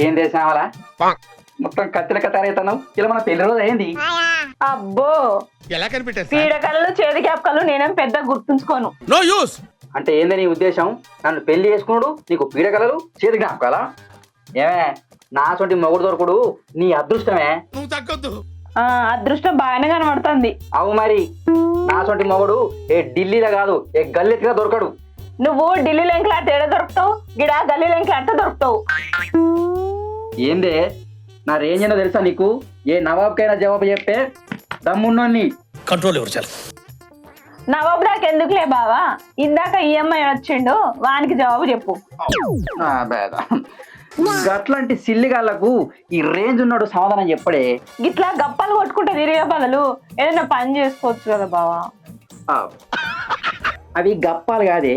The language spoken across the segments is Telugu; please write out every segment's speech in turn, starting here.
ఏం చేసినావాలా మొత్తం కత్తిల కత్తారైతున్నావు ఇలా మన పెళ్లి రోజు అయింది. అబ్బో ఎలా కనిపెట్టారు పీడకలలు చేతి క్యాప్కలు నేనేం పెద్ద గుర్తుంచుకోను. No use. అంటే ఏంది నీ ఉద్దేశం? నన్ను పెళ్లి చేసుకున్నాడు నీకు పీడకలలు చేతి జ్ఞాపకాలా? ఏమే నా సొంటి మొగుడు దొరకుడు నీ అదృష్టమే. నువ్వు తగ్గొద్దు. అదృష్టం బాగానే కనబడుతుంది. అవు మరి నా సొంటి మొగుడు ఏ ఢిల్లీలో కాదు ఏ గల్లెత్తిగా దొరకడు. నువ్వు ఢిల్లీలో ఎంకలాడితే ఏడ దొరుకుతావు, గిడ గల్లీలో ఎంకలాడితే దొరుకుతావు. ఏందే నా రేంజ్ ఏందో తెలుసా నీకు? ఏ నవాబ్కైనా జవాబు చెప్పే దమ్మున్నోన్ని. కంట్రోల్ ఎవరు చాలు. నవాబు దాకా ఎందుకులే బావా, ఇందాక ఈఎంఐ వచ్చిండు వానికి జవాబు చెప్పు. అట్లాంటి సిల్లిగాళ్లకు ఈ రేంజ్ ఉన్నాడు సమాధానం చెప్పడే. ఇట్లా గప్పాలు కొట్టుకుంటే తిరిగే బదులు ఏదైనా పని చేసుకోవచ్చు కదా బావా. అవి గప్పాలు కాదే,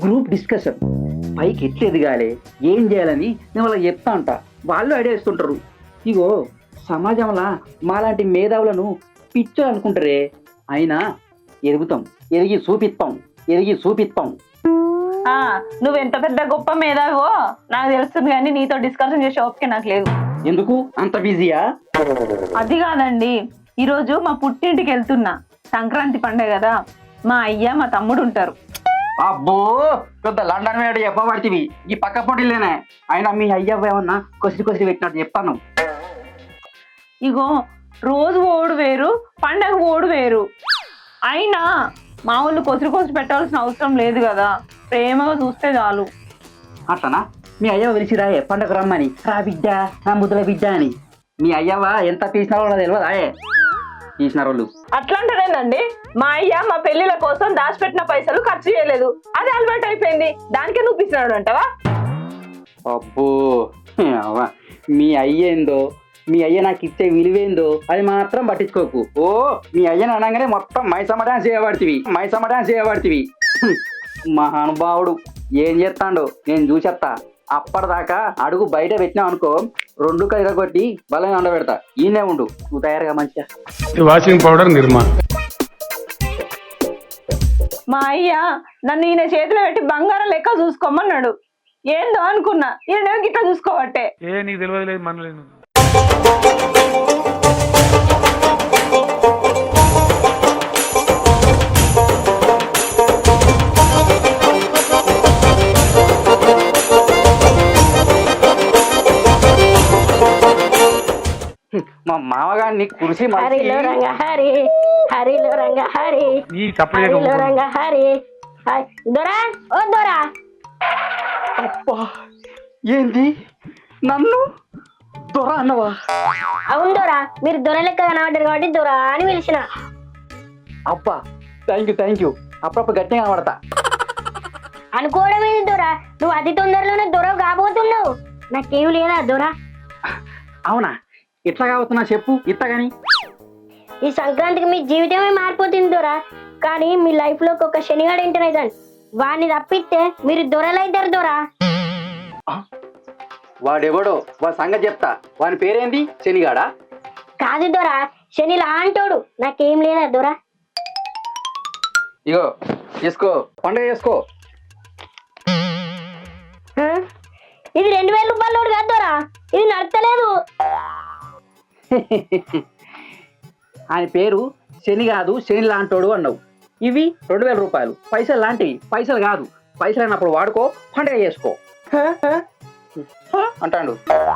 గ్రూప్ డిస్కషన్. పైకి ఎట్లా ఎదగాలి ఏం చేయాలని నేను వాళ్ళకి చెప్తా అంట, వాళ్ళు ఐడియా ఇస్తుంటారు. ఇగో సమాజంలో మాలాంటి మేధావులను పిచ్చోలు అనుకుంటారే, అయినా ఎదుగుతాం, ఎదిగి చూపిస్తాం. నువ్వెంత పెద్ద గొప్ప మేధావో నాకు తెలుస్తుంది, కానీ నీతో డిస్కషన్ చేసే ఓపిక నాకు లేదు. ఎందుకు అంత బిజీయా? అది కాదండి, ఈరోజు మా పుట్టింటికి వెళ్తున్నా. సంక్రాంతి పండుగ కదా, మా అయ్య మా తమ్ముడు ఉంటారు. అబ్బో పెద్ద లండన్ మీద చెప్పబడితివి, ఈ పక్క పొట్టిలేనే. అయినా మీ అయ్య ఏమన్నా కొసిరి పెట్టినట్టు చెప్తాను. ఇగో రోజు ఓడు వేరు, పండగ ఓడు వేరు. అయినా మా ఊళ్ళు కొసిరి పెట్టాల్సిన అవసరం లేదు కదా, ప్రేమగా చూస్తే చాలు. అట్లనా? మీ అయ్యవ పిలిచిరాయే పండగ రమ్మని, రా బిడ్డ నా ముద్దుల బిడ్డ అని. మీ అయ్యవ ఎంత తీసినారో తెలియదు ఆయే తీసినారు వాళ్ళు. అట్లాంటిదేనండి, మా అయ్య మా పెళ్లిల కోసం దాచిపెట్టిన పైసలు ఖర్చు చేయలేదు, అది అలవాటు అయిపోయింది, దానికే నువ్వు పిలిచినాడు అంటావా? అబ్బో మీ అయ్యేందో, మీ అయ్య నాకు ఇచ్చే విలువేందో అది మాత్రం పట్టించుకోకు. ఓ మీ అయ్యని అనగానే మొత్తం మైసమ్మ డాన్స్ చేయబడితివి. మహానుభావుడు ఏం చేస్తాడో నేను చూసేస్తా. అప్పటిదాకా అడుగు బయట పెట్టినావు అనుకో, 2 కైర కొట్టి బలంగా ఉండబెడతా. ఈయనే ఉండు, నువ్వు తయారుగా మంచిగా. వాషింగ్ పౌడర్ నిర్మా. మా అయ్య నన్ను ఈయన చేతిలో పెట్టి బంగారం లెక్క చూసుకోమన్నాడు. ఏందో అనుకున్నా, ఈయన గిట్లా చూసుకోవట్టే. నీకు తెలియదు మనలేదు. మా మామగారిని కురిసి హరిలో రంగ హరి, హరిలో రంగ హరి, హరిలో రంగ హరి. దొరా ఓ దొరా. అబ్బా ఏంది నన్ను దొర అన్నవా? అవును దొరా, మీరు దొర లెక్క కనబడ్డారు కాబట్టి దొరా అని పిలిచిన. అబ్బా థ్యాంక్ యూ. అప్పుడప్పుడు గట్టిగా కనబడతా. అనుకోవడం ఏంది దొరా, నువ్వు అతి తొందరలోనే దొర కాబోతున్నావు. నాకేం లేదా దొరా? అవునా? ఎట్లా కాబోతున్నా చెప్పు ఇత్తగాని. ఈ సంక్రాంతికి మీ జీవితమే మారిపోతుంది దొరా, కానీ మీ లైఫ్ లోకి ఒక శనిగాడు ఎంటర్ అవుతాడు. వాడిని తప్పిస్తే మీరు దొరలైతారు దొరా. వాడెవడో వాడి సంగతి చెప్తా. వాని పేరేంది? శనిగాడా? కాదు దొరా, శనిలా అంటాడు. నాకేం లేదా దొరా? ఇగో చేసుకో, పండుగ చేసుకో. ఇది 2000 రూపాయల నోటు కాదు దొరా, ఇది నడతలేదు. ఆయన పేరు శని కాదు, శని లాంటోడు అన్నావు. ఇవి 2000 రూపాయలు, పైసలు లాంటివి. పైసలు కాదు, పైసలు అయినప్పుడు వాడుకో, పండుగ చేసుకో అంటాడు.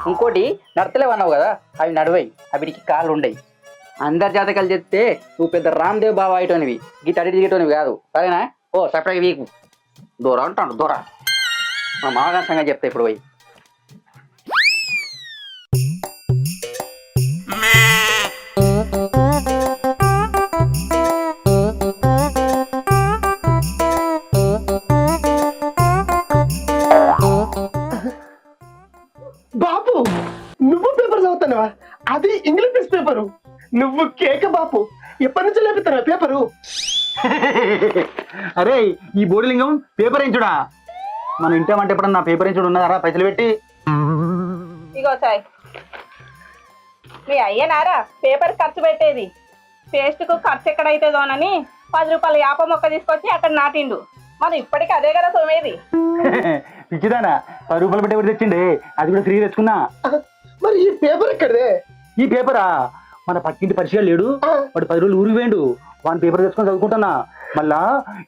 ఇంకోటి నడతలేవు అన్నావు కదా, అవి నడువై, అవిడికి కాళ్ళు ఉండయి. అందరి జాతకాలు చెప్తే నువ్వు పెద్ద రామ్దేవ్ బాబా అయ్యేటోనివి, గిట్ అడిగి దిగేటోనివి కాదు, సరేనా? ఓ సపరేట్గా వీకు దూరం అంటాడు. దూరా మా మామగారి సంగతి చెప్తా ఇప్పుడు పోయి. బాపు నువ్వు పేపర్ చదువుతావా? అది ఇంగ్లీష్ పేపరు. నువ్వు కేక బాపు, ఎప్పటి నుంచి లేపుతావా పేపరు? అరే ఈ బోడిలింగం పేపర్ ఎంచుడా? మన ఇంటమంటే ఎప్పుడన్నా పేపర్ ఎంచుడు ఉన్నదారా పైసలు పెట్టి? ఇగో సాయి, మీ అయ్యనారా పేపర్ ఖర్చు పెట్టేది. పేస్ట్ కు ఖర్చు ఎక్కడైతుందోనని 10 రూపాయల యాప మొక్క తీసుకొచ్చి అక్కడ నాటిండు. మనం ఇప్పటికీ అదే కదా సోమేది. పిచ్చిదానా 10 రూపాయలు పెట్టి ఎవరు తెచ్చిండే అది కూడా ఫ్రీ తెచ్చుకున్నా. మరి ఈ పేపర్ ఎక్కడిదే? ఈ పేపరా మన పక్కింటి పరిచయం లేడు, వాడు 10 రోజులు ఊరికి వేయండు, వాని పేపర్ తెచ్చుకొని చదువుకుంటున్నా. మళ్ళా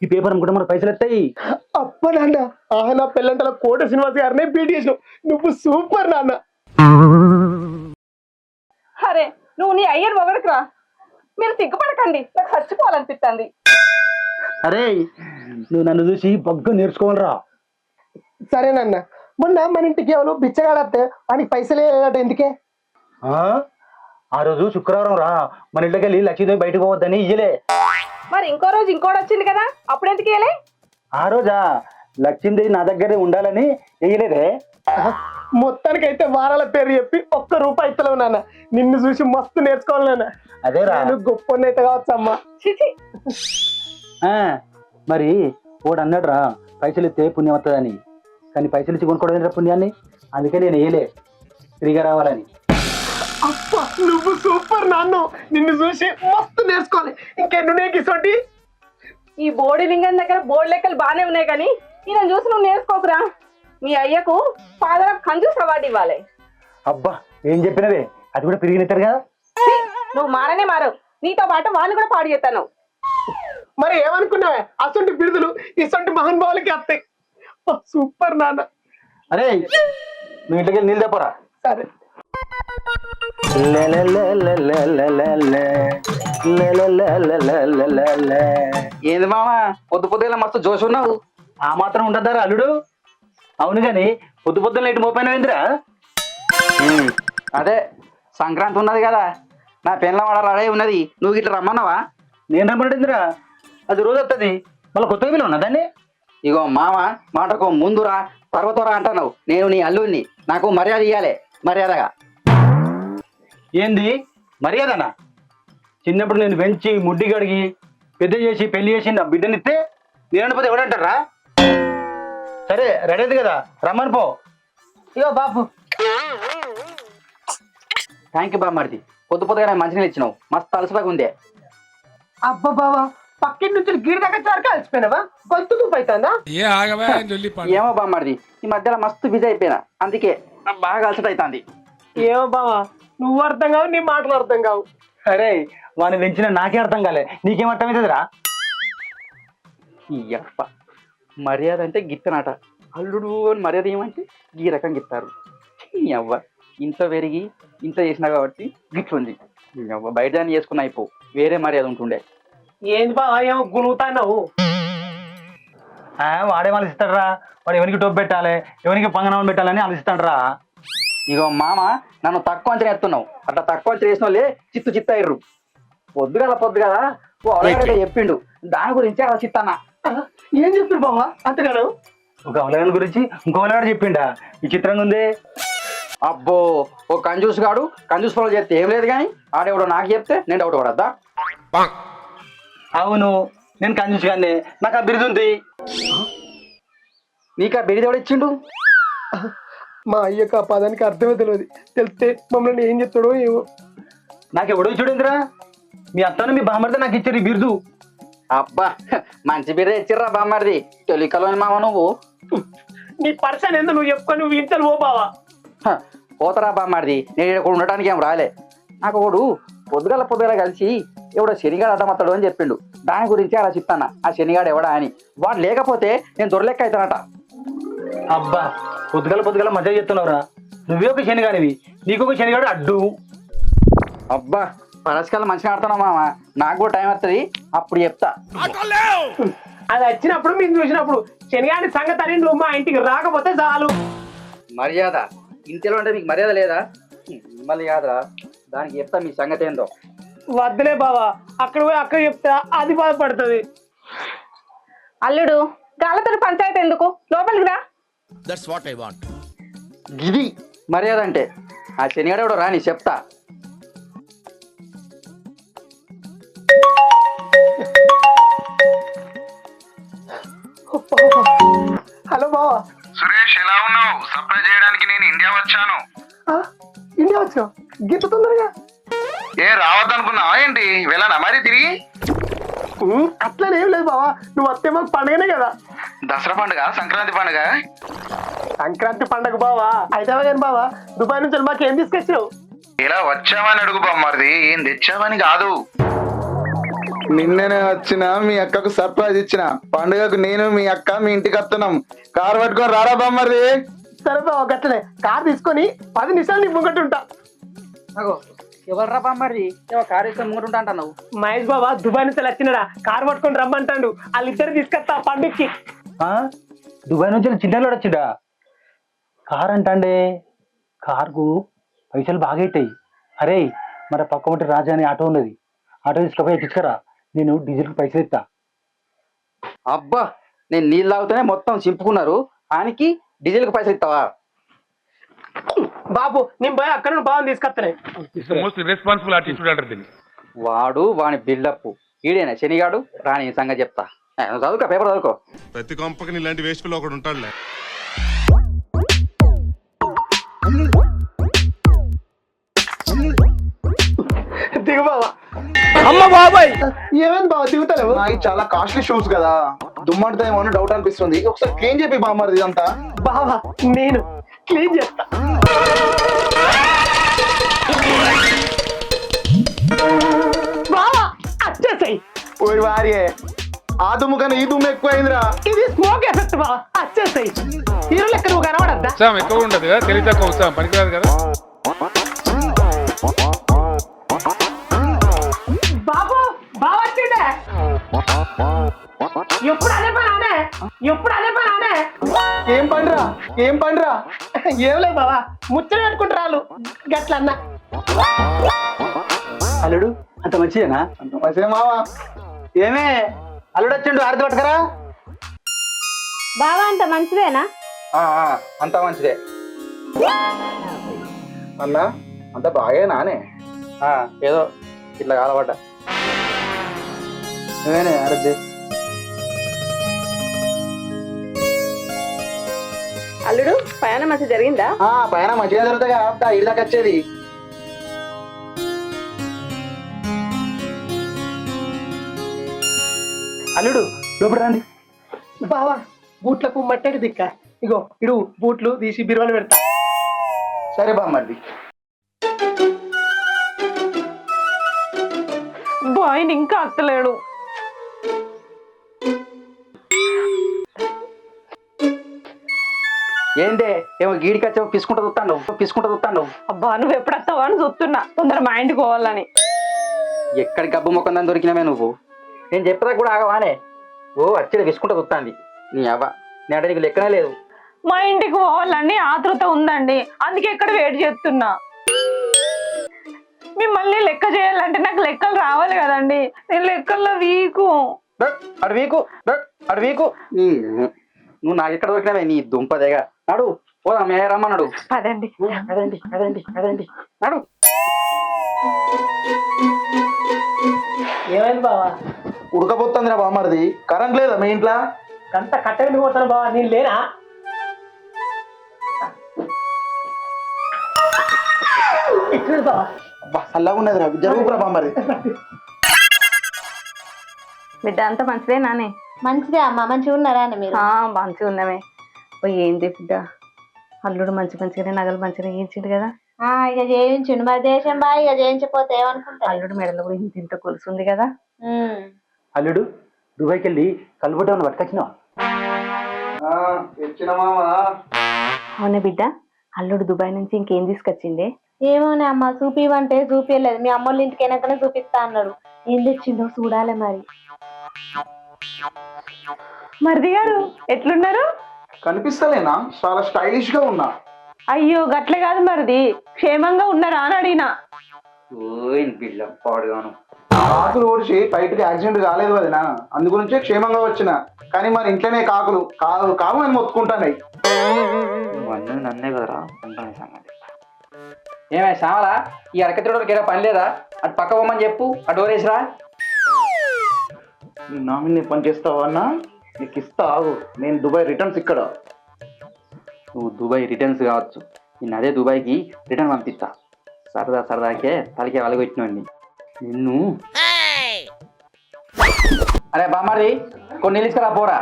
ఈ పేపర్ అనుకుంటే మనకు పైసలు వస్తాయి. అప్ప నాన్న, నా పిల్లంటల కోట శ్రీనివాస్ గారిని బీట్ చేసినావు. నువ్వు సూపర్ నాన్న. అరే నువ్వు నీ అయ్యర్ మొగడుకురా, మీరు సిగ్గుపడకండి, నాకు చచ్చిపోవాలనిపిస్తుంది. అరే నువ్వు నన్ను చూసి బగ్గు నేర్చుకోవాలరా. సరేనన్న, మొన్న మన ఇంటికి ఎవరు బిచ్చగాడత్తే వానికి పైసలే లేదట, ఎందుకే? ఆ రోజు శుక్రవారం రా, మన ఇంట్లోకి వెళ్ళి లక్ష్మీదేవి బయటకు పోవద్దని ఇయ్యలే. మరి ఇంకో రోజు ఇంకోటి వచ్చింది కదా, అప్పుడు ఎందుకు ఇయ్యలే? ఆ రోజా లక్ష్మీదేవి నా దగ్గరే ఉండాలని వేయలేదే. మొత్తానికైతే వారాల పేరు చెప్పి 1 రూపాయి ఇస్తలేవు నాన్న. నిన్ను చూసి మస్తు నేర్చుకోవాలి నాన్న. అదేరా గొప్ప అయితే కావచ్చు అమ్మా. మరి వాడు అన్నాడురా పైసలు ఇస్తే పుణ్యం వస్తుందని, కానీ పైసలు ఇచ్చి కొనుక్కోవడం పుణ్యాన్ని, అందుకే నేను వేయలే, ఫ్రీగా రావాలని. అప్ప నువ్వు సూపర్ నాన్న, నిన్ను చూసి మస్తు నేర్చుకోవాలి. ఇంకెన్నునే గిసోటి. ఈ బోడి లింగం దగ్గర బోర్డు లెక్కలు బానే ఉన్నాయి కానీ ఈయన చూసి నువ్వు నేర్చుకోకురా. మీ అయ్యకు ఫాదర్ ఆఫ్ కంజూస్ అవార్డు ఇవ్వాలి. అబ్బా ఏం చెప్పినవే, అది కూడా పెరిగినట్టారు కదా. నువ్వు మారనే మారవు, నీతో పాటు వాళ్ళు కూడా పాడు చేస్తాను. మరి ఏమనుకున్నావే, అసొంటి బిరుదులు ఇసొంటి మహానుభావులకి వస్తాయి. సూపర్ నాన్న. అరే నువ్వు ఇంటికి వెళ్ళి నీళ్ళు తెప్పరా. సరే. ఏంది మామా పొద్దు పొద్దుగా మస్తు జోష్ ఉన్నావు, ఆ మాత్రం ఉండద్దారా అల్లుడు? అవును గాని పొద్దు పొద్దున్న ఇటు మోపోయినవేంద్రా? అదే సంక్రాంతి ఉన్నది కదా, నా పెళ్ళ వాడ రెడీ ఉన్నది, నువ్వు ఇట్లా రమ్మన్నావా? నేను రమ్మడిందిరా, అది రోజు వస్తుంది, మళ్ళీ కొత్త పిల్ల ఉన్నా దాన్ని. ఇగో మామ మాటకు ముందురా పర్వతరా అంటున్నావు, నేను నీ అల్లుడిని, నాకు మర్యాద ఇవ్వాలి, మర్యాదగా. ఏంది మర్యాదనా? చిన్నప్పుడు నేను పెంచి ముడ్డి కడిగి పెద్ద చేసి పెళ్లి చేసి నా బిడ్డనిస్తే నేనపోతే ఎవడంటారా? సరే రెడీ అయింది కదా, రమ్మని పో. ఇగో బాపు. థ్యాంక్ యూ బామ్మడిది, పొద్దు పొద్దుగా మంచినీళ్ళు ఇచ్చినావు, మస్తు అలసటగా ఉందే. అబ్బా బావా, పక్కింటి నుంచి గిరి దగ్గర చారు కలిసిపోయినావా? గొంతు తూపు అవుతుందా? ఏమో బామ్మడిది, ఈ మధ్యలో మస్తు బిజీ అయిపోయినా, అందుకే బాగా అలసట అవుతుంది. ఏమో బావా, నువ్వు అర్థం కావు, నీ మాటలు అర్థం కావు. అరే వాడిని పెంచిన నాకే అర్థం కాలే, నీకేం అర్థమవుతుందిరా? అప్ప మర్యాద అంటే గిత్తనట, అల్లుడు అని మర్యాద ఏమంటే ఈ రకంగా గిత్తారు. అవ్వ ఇంత పెరిగి ఇంత చేసినా కాబట్టి గిట్లుంది. అవ్వ బయట దాన్ని చేసుకున్న అయిపో, వేరే మర్యాద ఉంటుండే. ఏంది బావా ఏమో గులుగుతావు? వాడే ఆలోచిస్తాడరా, వాడు ఎవరికి టోపు పెట్టాలి, ఎవరికి పంగనామం పెట్టాలని ఆలోచిస్తాడరా. ఇగో మామ నన్ను తక్కువ అంచనా ఎత్తున్నావు, అట్లా తక్కువ అంచనా వేసిన వాళ్ళే చిత్తు చిత్తయ్యర్రు. పొద్దుగల ఓ అవలగడ చెప్పిండు, దాని గురించి ఆలోచిస్తానా. ఏం చెప్తారు బావా అంతగాను? ఒక అవలగడ గురించి ఇంకో అవలగడ చెప్పిండా, విచిత్రంగా ఉంది. అబ్బో ఓ కంజూస్ గాడు కంజూస్ పనులు చెప్తే ఏం లేదు కానీ ఆడెవడో నాకు చెప్తే నేను డౌట్ పడద్దా? అవును నేను కంజూస్ గానే, నాకు ఆ బిరుదు ఉంది. నీకు ఆ బిరుదు ఎవడు ఇచ్చిండు? మా అయ్యకు ఆ పదానికి అర్థమే తెలియదు, తెలిస్తే మమ్మల్ని ఏం చెప్తాడో ఏమో. నాకు ఎవడో ఇచ్చాడేంద్రా? మీ అత్తను మీ బామ్మడితే నాకు ఇచ్చారు ఈ బిరుదు. అబ్బా మంచి బిరుదు ఇచ్చిర్రా బామ్మడిది, తొలికలోని మామ నువ్వు. నీ పర్సన్ ఎందుకు నువ్వు చెప్పుకొని నువ్వు ఇంతలు ఓ బావా. పోతరా బామ్మడిది, నేను ఇక్కడ ఉండటానికి ఏం రాలే. నాకు ఒకడు పొద్దుగల కలిసి ఎవడో శనిగాడు అడ్డమత్తాడు అని చెప్పిండు, దాని గురించి అలా చెప్తాను. ఆ శనిగాడు ఎవడా అని, వాడు లేకపోతే నేను దొరలెక్క అవుతానట. అబ్బా పొద్దుగల మజా చెప్తున్నావురా, నువ్వే ఒక శనిగానివి, నీకు ఒక శనిగాడు అడ్డు. అబ్బా పరస్కాలం మంచిగా ఆడుతున్నావు మామ, నాకు కూడా టైం వస్తుంది, అప్పుడు చెప్తా. అది వచ్చినప్పుడు మేము చూసినప్పుడు శనిగాని సంగతి అని నువ్వు మా ఇంటికి రాకపోతే చాలు. మర్యాద ఇంతలో అంటే మీకు మర్యాద లేదా? మళ్ళీ కాదురా, దానికి చెప్తా మీ సంగతి ఏందో. వద్దులే బావా, అక్కడ పోయి అక్కడ చెప్తా అది బాధపడుతుంది. అల్లుడు గాలతో పంచాయతీ ఎందుకు, లోపలికి రా. That's what I want. గిది మర్యాద అంటే, ఆ శనిగాడు ఎవడో రాని చెప్తా. హలో బావా. సురేష్ ఎలా ఉన్నావు? సర్ప్రైజ్ చేయడానికి నేను ఇండియా వచ్చాను. ఇండియా వచ్చావు గిట్ట తొందరగా? ఏ రావద్దనుకున్నావా ఏంటి? వెళ్ళానా మరి తిరిగి? అట్లనేం లేదు బావా, నువ్వు వస్తే మాకు పండుగనే కదా. దసరా పండుగ, సంక్రాంతి పండుగ సంక్రాంతి పండగ బావా అయితే కానీ బావా దుబాయ్ నుంచి మాకు ఏం తీసుకొచ్చినావు? ఇలా వచ్చావని అడుగు బామ్మర్ది, ఏం తెచ్చావని కాదు. నిన్ననే వచ్చిన మీ అక్కకు సర్ప్రైజ్ ఇచ్చిన. పండుగకు నేను మీ అక్క మీ ఇంటికి వస్తున్నాం. కారు పట్టుకొని రారా బామ్మర్ది. సరే బావ గట్లనే కార్ తీసుకొని 10 నిమిషాలు నీ ముంగట్టుంటా. అగో ఎవర్రా బామ్మర్ది కారు వేసుకొని ముంగటుంటా అంటున్నావు? మహేష్ బాబా దుబాయ్ నుంచి వచ్చినడా కార్ పట్టుకొని రమ్మంటాడు. వాళ్ళిద్దరు తీసుకొస్తా పండుగకి. దుబాయ్ నుంచి చిన్నలో వచ్చిడా? కార్ అంటాండే, కార్కు పైసలు బాగా అవుతాయి. అరే మరి పక్క ఒకటి రాజా అని ఆటో ఉన్నది, ఆటో తీసుకుపోయి ఎక్కించుకరా, నేను డీజిల్కి పైసలు ఇస్తా. అబ్బా నేను నీళ్ళు తాగుతూనే మొత్తం చింపుకున్నారు, ఆయనకి డీజిల్కి పైసలు ఇస్తావా? బాబు నేను పోయి అక్కడ నుండి బాగా తీసుకొస్తానే. మోస్ట్ రెస్పాన్సిబుల్ యాటిట్యూడ్ అంటారు దీన్ని. వాడు వాని బిల్డప్ ఈడేనా శనిగాడు? రాని సంగతి చెప్తా. నువ్వు చదువుకో, పేపర్ చదువుకో. ప్రతి కొంపకి ఇలాంటి వేస్ట్ పిల్ల ఒకడు ఉంటాడులే. దిగు బావా. అమ్మ బాబాయ్, ఏమైంది బావ దిగుతలేవు? నాకు చాలా కాస్ట్లీ షూస్ కదా, దుమ్మంటుతాయేమో అని డౌట్ అనిపిస్తుంది. ఒకసారి క్లీన్ చెప్పి బామ్మర్ది ఇదంతా. బావా నేను క్లీన్ చేస్తా. బావా వచ్చేసాయి. ఓరి వారియే, ఆ దుమ్ము కన్నా ఈ దుమ్ము ఎక్కువ అయిందిరా. ఇది స్మోక్ ఎఫెక్ట్ బావా, వచ్చేసాయి. హీరో లెక్క నువ్వు కనబడద్దా? ఉత్సాహం ఎక్కువ ఉండదు కదా, తెలివి తక్కువ ఉత్సాహం పనికిరాదు కదా. బాబు బావ వచ్చిండే. ఎప్పుడు అదే పని అనే, ఎప్పుడు అదే పని అనే. ఏం పండురా, ఏం పండురా? ఏం లేదు బావా, ముచ్చట పెట్టుకుంటారు గట్ల అన్న. అల్లుడు అంత మంచిదేనా? అంత మంచిదే మావా. ఏమే అల్లుడు వచ్చిండు, ఆరతి పట్టుకరా. బావా అంత మంచిదేనా? అంతా మంచిదే అన్నా అంత బాగేనానే? ఏదో ఇట్లా కాలబడ్డా. నువ్వేనే ఆరతి? అల్లుడు ప్రయాణం మంచి జరిగిందా? పైన మంచిగా జరుగుతాయి కదా ఇళ్ళకి వచ్చేది. అల్లుడు లోపల రండి. బావా బూట్లకు మట్టడి దిక్క. ఇగో ఇడు బూట్లు తీసి బిరువలు పెడతా. సరే బామ్మర్ది. ఆయన ఇంకా అత్తలేడు. ఏందే ఏమో గీడికి వచ్చావు, పిసుకుంటూ చూస్తాను. అబ్బా నువ్వు ఎప్పుడు వస్తావా అని చూస్తున్నా, తొందర మా ఇంటికి పోవాలని. ఎక్కడి గబ్బు మొక్కం దాన్ని దొరికినామే నువ్వు? నేను చెప్పదా కూడా ఆగవానే? ఓ వచ్చి పిసుకుంటూ చూస్తాంది నీ అవ్వ. నేను నీకు లెక్కనే లేదు. మా ఇంటికి పోవాలని ఆతృత ఉందండి, అందుకే ఇక్కడ వెయిట్ చేస్తున్నా. మిమ్మల్ని లెక్క చేయాలంటే నాకు లెక్కలు రావాలి కదండి, నేను లెక్కల్లో వీకు. అడు వీకు నువ్వు నాకు ఎక్కడ దొరికినావే నీ దుంపదేగా. నడు పోదా, మే రమ్మన్నాడు. పదండి. నడు. ఏమైంది బావా? ఉడకపోతుందిరా బామ్మర్ది. కరెంట్ లేదా మీ ఇంట్లో? అంత కట్టెండి పోతాను బావా, నేను లేనా? ఇక్కడ బావా చల్లగా ఉన్నదిరా, జరుగురా బామ్మర్ది. బిడ్డ అంతా మంచిదేనానే? మంచిదే అమ్మా. మంచిగా ఉన్నారా అని మీరు? మంచిగా ఉన్నామే. ఏంటి బిడ్డ, అల్లుడు మంచిగానే నగలు మంచిగా చేయించిండు కదా? ఇక చేయించండి మరి, దేశం బాగా ఇక చేయించకపోతే ఏమనుకుంటా. అల్లుడు మెడలో కూడా ఇంత కొలుసుంది కదా. అల్లుడు దుబాయ్కి వెళ్ళి కలుపుటే ఉన్న పట్టుకొచ్చినావా? అవునా బిడ్డ, అల్లుడు దుబాయ్ నుంచి ఇంకేం తీసుకొచ్చిండే? ఏమోనే అమ్మ, చూపివంటే చూపించలేదు. మీ అమ్మోళ్ళ ఇంటికి వెనకనే చూపిస్తా అన్నాడు. ఏం తెచ్చిండో చూడాలి మరి. మరిది గారు ఎట్లున్నారు? కనిపిస్తలేనా? చాలా స్టైలిష్ గా ఉన్నా. అయ్యో గట్లే కాదు మరిది, క్షేమంగా ఉన్నారా అని అడిగినా. బిళ్ళ పాడుగాను. కాకులు ఓడిచి టైట్ గా యాక్సిడెంట్ కాలేదు వదినా, అందుగురించే క్షేమంగా వచ్చిన. కానీ మరి ఇంట్లోనే కాకులు కావు అని మొత్తుకుంటాయి. నన్నే కదరా ఉంటాను సంగతి. ఏమే శ్యామలా, ఈ అరకతిరోడికి ఏదో పని లేదా? అటు పక్క పోమని చెప్పు, ఆ డోర్ వేసిరా. నా మీద పని చేస్తావా అన్నా? నీకు ఇస్తా ఆగు. నేను దుబాయ్ రిటర్న్స్ ఇక్కడ. నువ్వు దుబాయ్ రిటర్న్స్ కావచ్చు, నేను అదే దుబాయ్కి రిటర్న్ పంపిస్తా. సరదాకే తలకి అలగొచ్చినండి నిన్ను. అరే బామ్మది కొన్ని తీసుకురా పోరా.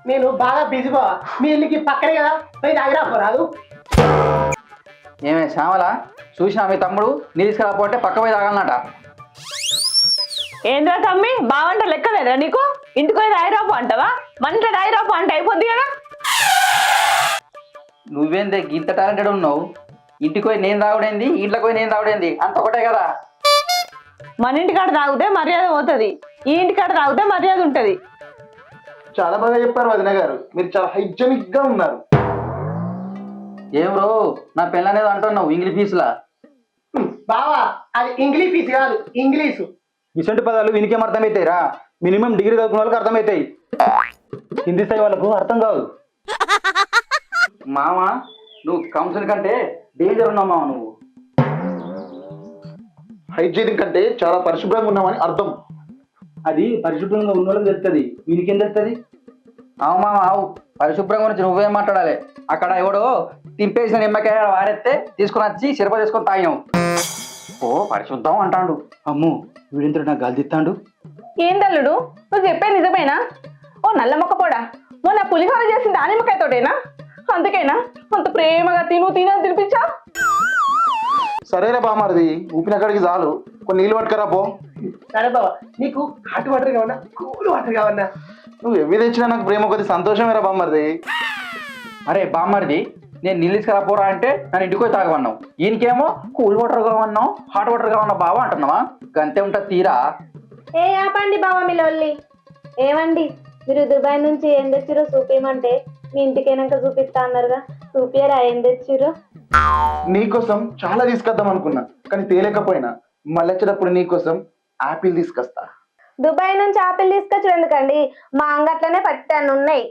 నేను బాగా బిజీ బావా మీ ఇల్లుకి పక్కనే కదా పోయి తాగిరా పోరాదు. ఏమే శ్యామల చూసినా మీ తమ్ముడు నీ తీసుకురాపోతే పక్క పోయి తాగాలన్నట. ఏంద్రా తమ్మి బావంట లెక్కలేదా నీకు? ఇంటికి పోయి రాయిరాపు అంటావా? మన ఇంట్లో రాయిరాపు అంటే అయిపోద్ది కదా. నువ్వేందే ఇంత టాలెంటెడ్ ఉన్నావు? ఇంటికి పోయి నేను తాగుడేంది, ఇంట్లోకి పోయి నేను తాగుడేంది, అంత ఒకటే కదా. మన ఇంటికాడ తాగితే మర్యాద పోతుంది, ఈ ఇంటికాడ తాగితే మర్యాద ఉంటది. చాలా బాగా చెప్పారు వదిన గారు, మీరు చాలా హైజెనిక్ గా ఉన్నారు. ఏం రో నా పిల్లనేది అంటున్నావు ఇంగ్లీష్ పీసులా? బావా అది ఇంగ్లీష్ పీస్ కాదు, ఇంగ్లీషు. ఇసంటి పదాలు వినికేం అర్థమవుతాయిరా? మినిమం డిగ్రీ చదువుకున్న వాళ్ళకి అర్థమవుతాయి, హిందీ స్థాయి వాళ్ళకు అర్థం కాదు. మామ నువ్వు కౌన్సిల్ కంటే డేంజర్ ఉన్నావు మామ. నువ్వు హైజీనిక్ అంటే చాలా పరిశుభ్రంగా ఉన్నామని అర్థం. అది పరిశుభ్రంగా ఉన్న వాళ్ళకి తెలుస్తుంది, వీనికేం తెలుస్తుంది? అవు మామ అవు, పరిశుభ్రం గురించి నువ్వేం మాట్లాడాలి? అక్కడ ఎవడో తింపేసిన నిమ్మకాయ వారెత్తే తీసుకుని వచ్చి సిరప తీసుకొని తాగినావు. ఓ పరిశుద్ధం అంటాడు. అమ్ము వీడింతో నాకు గాలి తిత్తాడు. ఏం తల్లుడు నువ్వు చెప్పేది నిజమేనా? ఓ నల్ల మొక్క పోడా, మొన్న పులిహోర చేసింది ఆ నిమ్మకాయతోటేనా? అందుకేనా అంత ప్రేమగా తినని తినిపించా? సరేరా బామారిది, ఊపిన కాడికి చాలు, కొన్ని నీళ్ళు పట్టుకరా పో. సరే బావా, నీకు హాట్ వాటర్ కావన్నా కూల్ వాటర్ కావన్నా? నువ్వు ఎవి తెచ్చినా నాకు ప్రేమ కొద్ది సంతోషమేరా బామ్మరిది. అరే బామ్మరిది, నేను నీళ్ళు తీసుకురాపోరా అంటే నన్ను ఇంటికి పోయి తాగమన్నావు. ఈయనకేమో కూల్ వాటర్ కావన్నావు, హాట్ వాటర్ కావన్నావు బావా అంటున్నావా? గంతే ఉంటుంది తీరా. ఏ ఆపండి బావా మీ లొల్లి. ఏమండి మీరు దుబాయ్ నుంచి ఏం తెచ్చిరో చూపించమంటే మీ ఇంటికైనాక చూపిస్తా అన్నారుగా, చూపియరా ఏం తెచ్చిరో? నీకోసం చాలా తీసుకొద్దాం అనుకున్నా కానీ తేలేకపోయినా, మళ్ళీ వచ్చేటప్పుడు నీకోసం ఆపిల్ తీసుకొస్తా. దుబాయ్ నుంచి ఆపిల్ తీసుకొచ్చు ఎందుకండి? మా అంగట్లోనే పట్టానున్నాయి.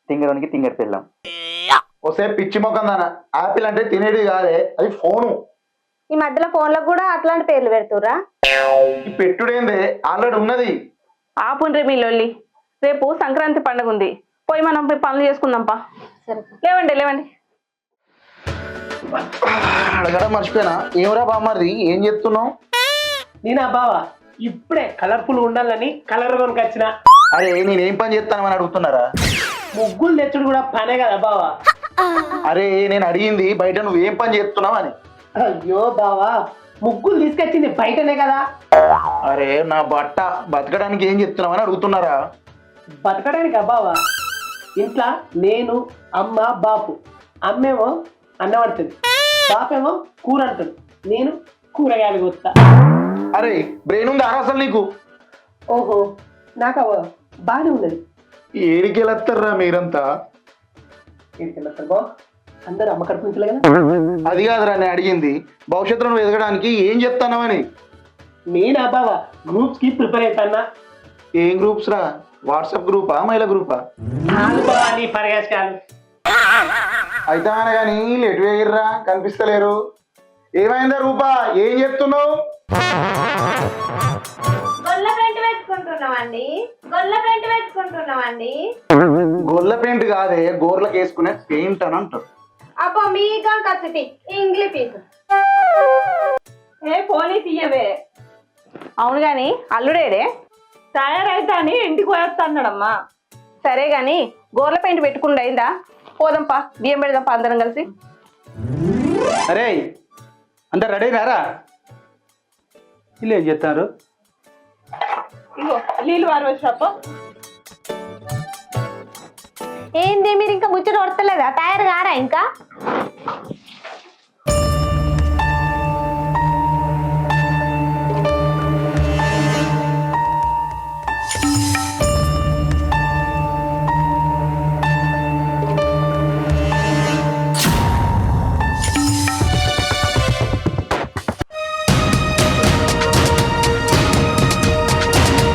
తింగడానికి తింగడి పెళ్ళాం. ఒకసారి పిచ్చి మొక్కం దానా, ఆపిల్ అంటే తినేది కాదే, అది ఫోను. ఈ మధ్యలో ఫోన్లకు కూడా అట్లాంటి పేర్లు పెడుతుర్రా? ఈ పెట్టుడేందే ఆల్రెడీ ఉన్నది. ఆపుండ్రి మీ లొల్లి, రేపు సంక్రాంతి పండుగ ఉంది, పోయి మనం పోయి పనులు చేసుకుందాంపా. లేవండి. అడగడం మర్చిపోయినా, ఏమరా బామ్మది ఏం చెప్తున్నావు? నేనా బావా ఇప్పుడే కలర్ఫుల్ ఉండాలని కలర్ కొనుకొచ్చిన. అరే నేనేం పని చేస్తాను అని అడుగుతున్నారా? ముగ్గులు తెచ్చుడు కూడా పనే కదా బావా. అరే నేను అడిగింది బయట నువ్వు ఏం పని చేస్తున్నావు అని. అయ్యో బావా, ముగ్గులు తీసుకొచ్చింది బయటనే కదా. అరే నా బట్ట బతకడానికి ఏం చెప్తున్నావు అని అడుగుతున్నారా? బతకడానికి బావా, ఇంట్లో నేను అమ్మ బాపు. అమ్మేమో అన్నం అంటుంది, బాపేమో కూర అంటుంది, నేను కూరగాయలు కొత్తా. అరే బ్రెయిన్ ఉంది అసలు నీకు? ఓహో నాకు బాగానే ఉన్నది. ఏడికి వెళ్ళొస్తారా మీరంతా? బా అందరు అమ్మ కడుపు నుంచలే కదా. అది కాదురా నేను అడిగింది, భవిష్యత్తులో నువ్వు ఎదగడానికి ఏం చెప్తానవని. నేనా బావా గ్రూప్స్ కి ప్రిపేర్ అవుతానా. ఏం గ్రూప్స్ రా? వాట్సాప్ గ్రూపా, మహిళా గ్రూపా? నీ పరిగాసాలు అయితే కానీ ఎటు వేయర్రా, కనిపిస్తలేరు. ఏమైందా రూపా, ఏం చెప్తున్నావు? గొల్ల పెయింట్ కాదే, గోర్లకు వేసుకునే పెయింట్ అని అంటారు. అబ్బో మీగా కత్తి ఇంగ్లీష్ పీస్. ఏ పోనీ తీయవే. అవును గాని అల్లుడేడే? తయారైతా అని ఇంటికి పోయేస్తా అన్నాడమ్మా. సరే గాని గోర్ల పెయింట్ పెట్టుకుండా అయిందా? పోదాంపా, బియ్యం పెడదాంపా అందరం కలిసి. అరే అంతా రెడీ రారా? వీళ్ళు ఏం చెప్తారు? ఇగో నీళ్ళు వారు వచ్చినప్ప. ఏంది మీరు ఇంకా ముచ్చట పడతలేదా? తయారు కారా ఇంకా?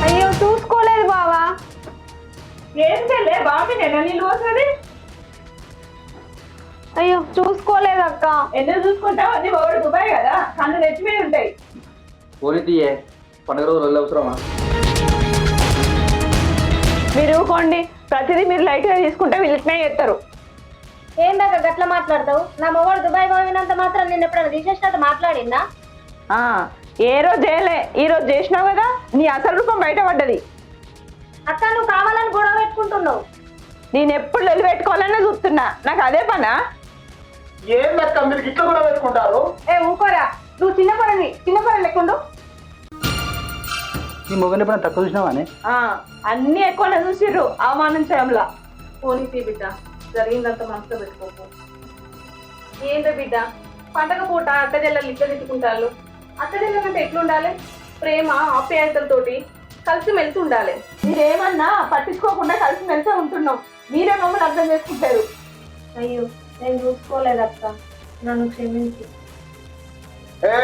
అయ్యో చూసుకోలేదు బావా. ఏం చెల్లే బాబీ నెల నీళ్ళు పోతుంది? అయ్యో చూసుకోలేదు అక్క. ఎందుకు చూసుకుంటావు? అన్ని ఒకటి దుబాయ్ కదా, కన్ను తెచ్చిపోయి ఉంటాయి. పోనీ తీయే, పండుగ రోజు అవసరమా? మీరు ఊకోండి, ప్రతిదీ మీరు లైట్ గా తీసుకుంటే వీళ్ళనే చేస్తారు. ఏందాక గట్లా మాట్లాడతావు? నా మొగడు దుబాయ్ పోయినంత మాత్రం నేను ఎప్పుడైనా తీసేసినట్టు మాట్లాడిందా? ఆ, ఏ రోజు చేయలే ఈ రోజు చేసినావు కదా నీ అసలు రూపం బయటపడ్డది. అక్క నువ్వు కావాలని గొడవ పెట్టుకుంటున్నావు. నేను ఎప్పుడు లొల్లి పెట్టుకోవాలనే చూస్తున్నా, నాకు అదే పనా? ఏందక్క మీరు ఇట్లా కూడా పెట్టుకుంటారు? ఏ ఊకోరా, నువ్వు చిన్న పొరని లెక్కుండు. నీ మొగని ఎప్పుడైనా తక్కువ చూసినావానే? అన్ని ఎక్కువనే చూసిర్రు అవమానం చేయంలా. పోనీ బిడ్డ, జరిగిందంత మనసులో పెట్టుకోకు. ఏంటో బిడ్డ, పండగ పూట అక్కజెల్లలు ఇట్లా తిట్టుకుంటారు. అక్కజెల్లలంటే ఎట్లుండాలి? ప్రేమ ఆప్యాయతలతోటి కలిసి మెలిసి ఉండాలి. మీరేమన్నా పట్టించుకోకుండా కలిసి మెలిసే ఉంటున్నాం, మీరే మమ్మల్ని అర్థం చేసుకుంటారు. అయ్యో నేను చూసుకోలేదక్క, నన్ను క్షమించి. ఏ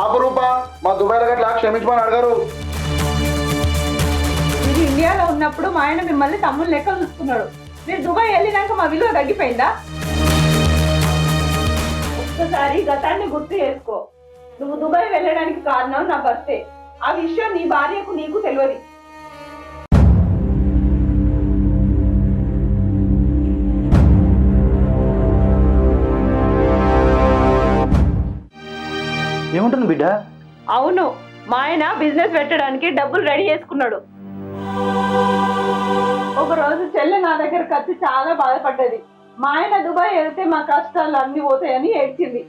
ఆపు రూపా, మా దుబాయ్లో గట్లా క్షమించమని అడగరు. మీరు ఇండియాలో ఉన్నప్పుడు మా ఆయన మిమ్మల్ని తమ్ముళ్ళు లెక్క చూసుకున్నాడు. మీరు దుబాయ్ వెళ్ళినాక మా విలువ తగ్గిపోయిందా? ఒక్కసారి గతాన్ని గుర్తు చేసుకో. నువ్వు దుబాయ్ వెళ్ళడానికి కారణం నా భర్తే. ఆ విషయం నీ భార్యకు నీకు తెలియదు. ఏముంటుంది బిడ్డ? అవును, మా ఆయన బిజినెస్ పెట్టడానికి డబ్బులు రెడీ చేసుకున్నాడు. ఒక రోజు చెల్లె నా దగ్గరకు వచ్చి చాలా బాధపడ్డది. మా ఆయన దుబాయ్ వెళ్తే మా కష్టాలు అన్ని పోతాయని ఏడ్చింది.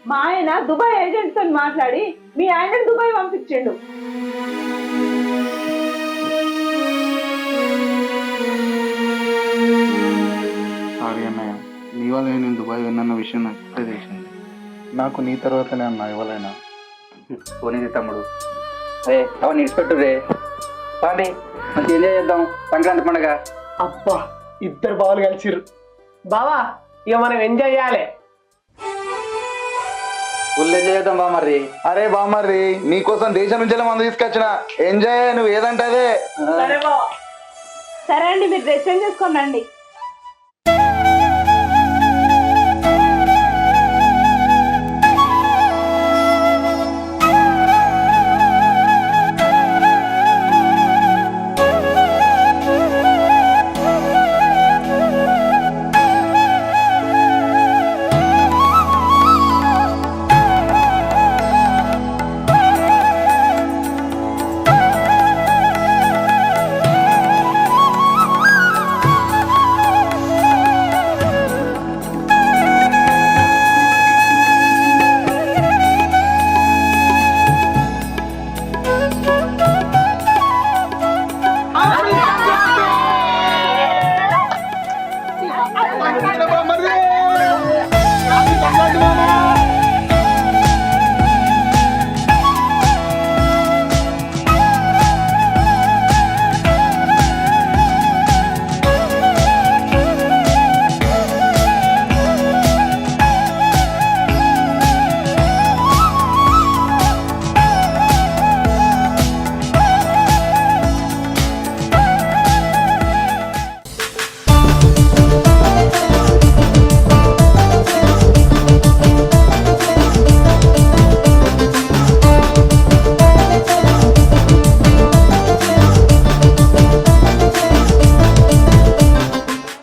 మా ఆయన దుబాయ్ ఏజెంట్ తో మాట్లాడి మీ ఆయన దుబాయ్ పంపించిండు. సారీ అన్నయ్య, నీ వల్ల నేను దుబాయ్ విన్న విషయం నాకు ఇప్పుడే తెలిసింది. నాకు నీ తర్వాతనే అన్న ఇవ్వలేనా. పోనీది తమ్ముడు. అరే అవన్నీ ఇడిచిపెట్టు రే, పాండి మంచి ఎంజాయ్ చేద్దాం సంక్రాంతి పండుగ. అబ్బా ఇద్దరు బావలు కలిసిర్రు. బావా ఇక మనం ఎంజాయ్ చేయాలి. ఫుల్ ఎంజాయ్ చేద్దాం బా మరి. అరే బామ్మర్రి, నీకోసం దేశం నుంచి మందు తీసుకొచ్చిన, ఎంజాయ్ నువ్వు ఏదంటే అదే. సరే అండి, మీరు డ్రెస్ చేంజ్ చేసుకోండి.